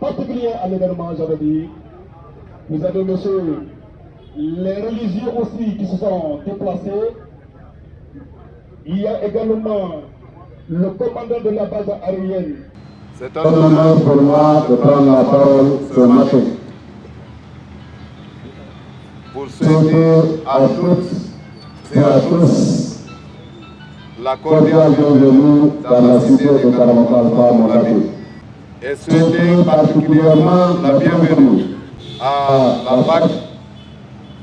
Particulier à l'événement, j'avais dit, vous avez monsieur les religieux aussi qui se sont déplacés. Il y a également le commandant de la base aérienne. C'est un honneur pour moi de prendre la parole ce matin pour souhaiter à toutes et à tous la cordiale bienvenue dans la cité de Karamankalpa Monabé et souhaiter particulièrement la bienvenue à la BAC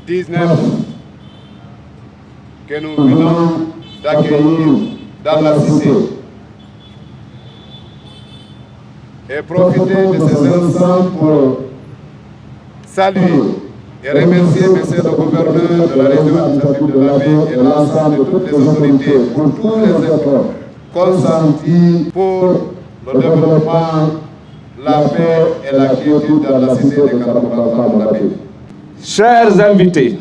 19 que nous venons d'accueillir dans la cité et profiter de ces instants pour saluer et remercier M. le gouverneur de la région administrative de Labé et l'ensemble de toutes les autorités pour tous les efforts consentis pour le développement, la paix et la quiétude dans la cité de Karamankalpa. Chers invités,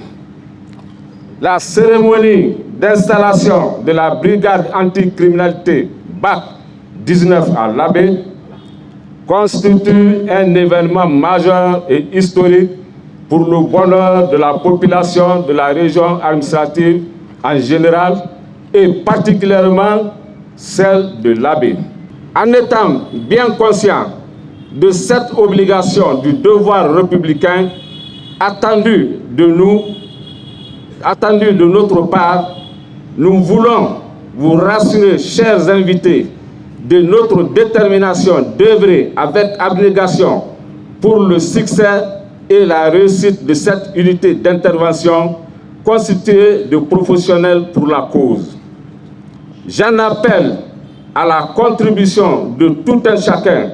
la cérémonie d'installation de la brigade anticriminalité BAC 19 à Labé constitue un événement majeur et historique pour le bonheur de la population de la région administrative en général et particulièrement celle de Labé. En étant bien conscient de cette obligation du devoir républicain attendu de notre part, nous voulons vous rassurer, chers invités, de notre détermination d'œuvrer avec abnégation pour le succès et la réussite de cette unité d'intervention constituée de professionnels pour la cause. J'en appelle à la contribution de tout un chacun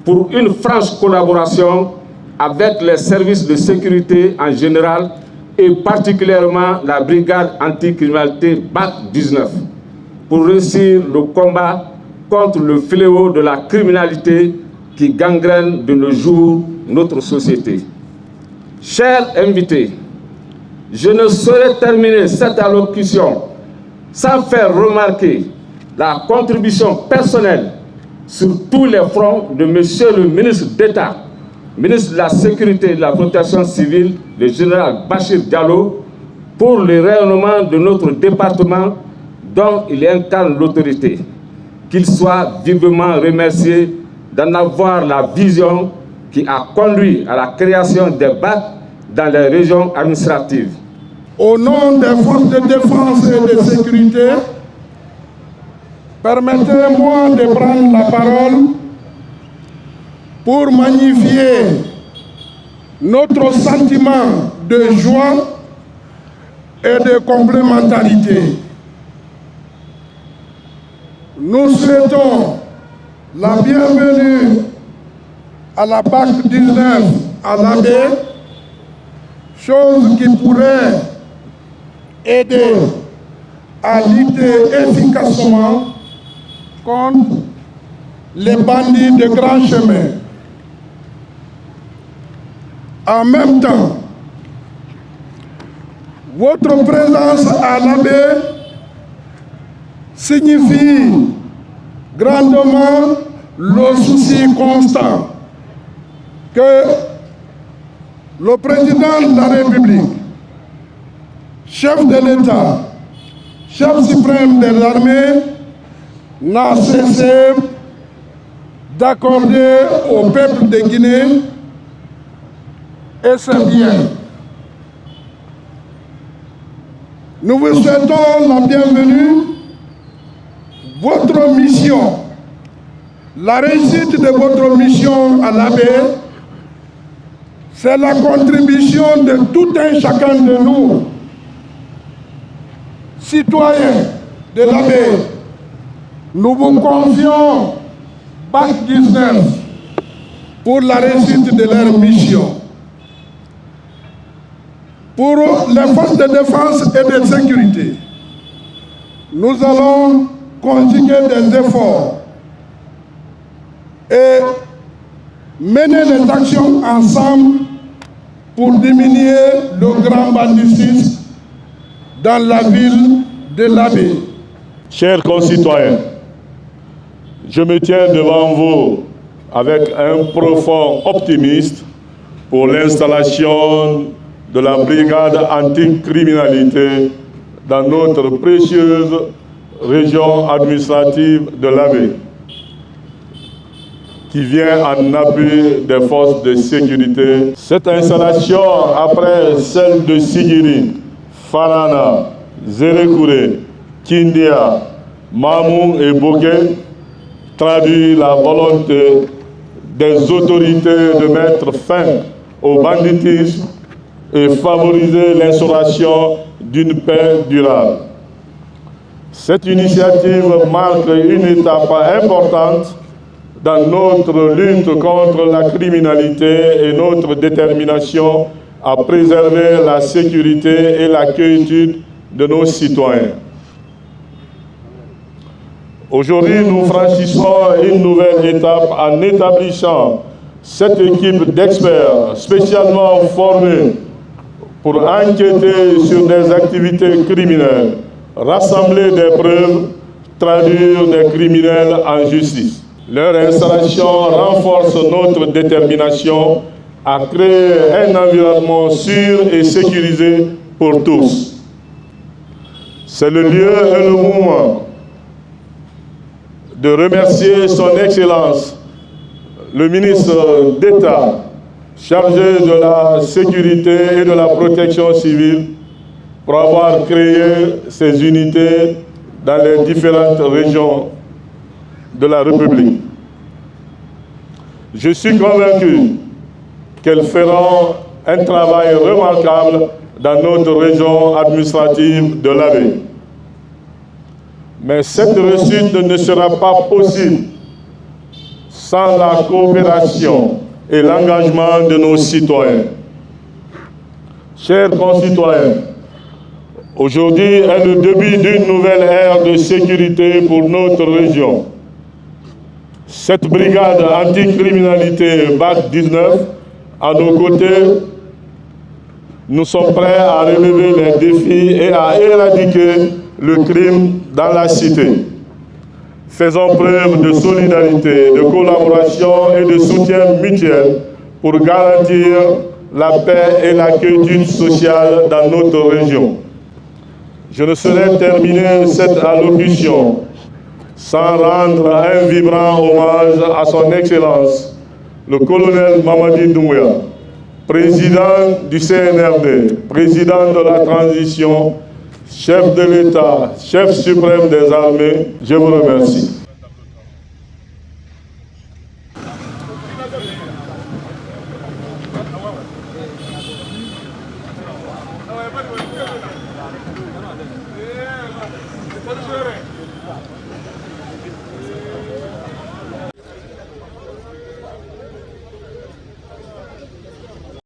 pour une franche collaboration avec les services de sécurité en général et particulièrement la brigade anticriminalité BAC 19 pour réussir le combat contre le fléau de la criminalité qui gangrène de nos jours notre société. Chers invités, je ne saurais terminer cette allocution sans faire remarquer la contribution personnelle sur tous les fronts de Monsieur le ministre d'État, ministre de la Sécurité et de la Protection civile, le général Bachir Diallo, pour le rayonnement de notre département dont il incarne l'autorité. Qu'il soit vivement remercié d'en avoir la vision qui a conduit à la création des BAC dans les régions administratives. Au nom des forces de défense et de sécurité, permettez-moi de prendre la parole pour magnifier notre sentiment de joie et de complémentarité. Nous souhaitons la bienvenue à la BAC 19 à Labé, chose qui pourrait aider à lutter efficacement contre les bandits de grand chemin. En même temps, votre présence à Labé signifie grandement le souci constant que le président de la République, chef de l'État, chef suprême des armées, n'a cessé d'accorder au peuple de Guinée et ses biens. Nous vous souhaitons la bienvenue. Votre mission, la réussite de votre mission à Labé, c'est la contribution de tout un chacun de nous, citoyens de Labé. Nous vous confions BAC 19 pour la réussite de leur mission. Pour les forces de défense et de sécurité, nous allons conjuguer des efforts et mener les actions ensemble pour diminuer le grand banditisme dans la ville de l'Abbé. Chers concitoyens, je me tiens devant vous avec un profond optimisme pour l'installation de la brigade anticriminalité dans notre précieuse région administrative de l'Abbé, qui vient en appui des forces de sécurité. Cette installation, après celle de Sigiri, Farana, Zérékouré, Kindia, Mamou et Bouquet, traduit la volonté des autorités de mettre fin au banditisme et favoriser l'instauration d'une paix durable. Cette initiative marque une étape importante dans notre lutte contre la criminalité et notre détermination à préserver la sécurité et la quiétude de nos citoyens. Aujourd'hui, nous franchissons une nouvelle étape en établissant cette équipe d'experts spécialement formés pour enquêter sur des activités criminelles, rassembler des preuves, traduire des criminels en justice. Leur installation renforce notre détermination à créer un environnement sûr et sécurisé pour tous. C'est le lieu et le moment de remercier son Excellence, le ministre d'État chargé de la sécurité et de la protection civile, pour avoir créé ces unités dans les différentes régions de la République. Je suis convaincu qu'elles feront un travail remarquable dans notre région administrative de l'Abbé. Mais cette réussite ne sera pas possible sans la coopération et l'engagement de nos citoyens. Chers concitoyens, aujourd'hui est le début d'une nouvelle ère de sécurité pour notre région. Cette brigade anticriminalité BAC 19, à nos côtés, nous sommes prêts à relever les défis et à éradiquer le crime dans la cité. Faisons preuve de solidarité, de collaboration et de soutien mutuel pour garantir la paix et la quiétude sociale dans notre région. Je ne saurais terminer cette allocution sans rendre un vibrant hommage à son Excellence, le colonel Mamadi Doumbouya, président du CNRD, président de la transition, chef de l'État, chef suprême des armées. Je vous remercie. Bonjour.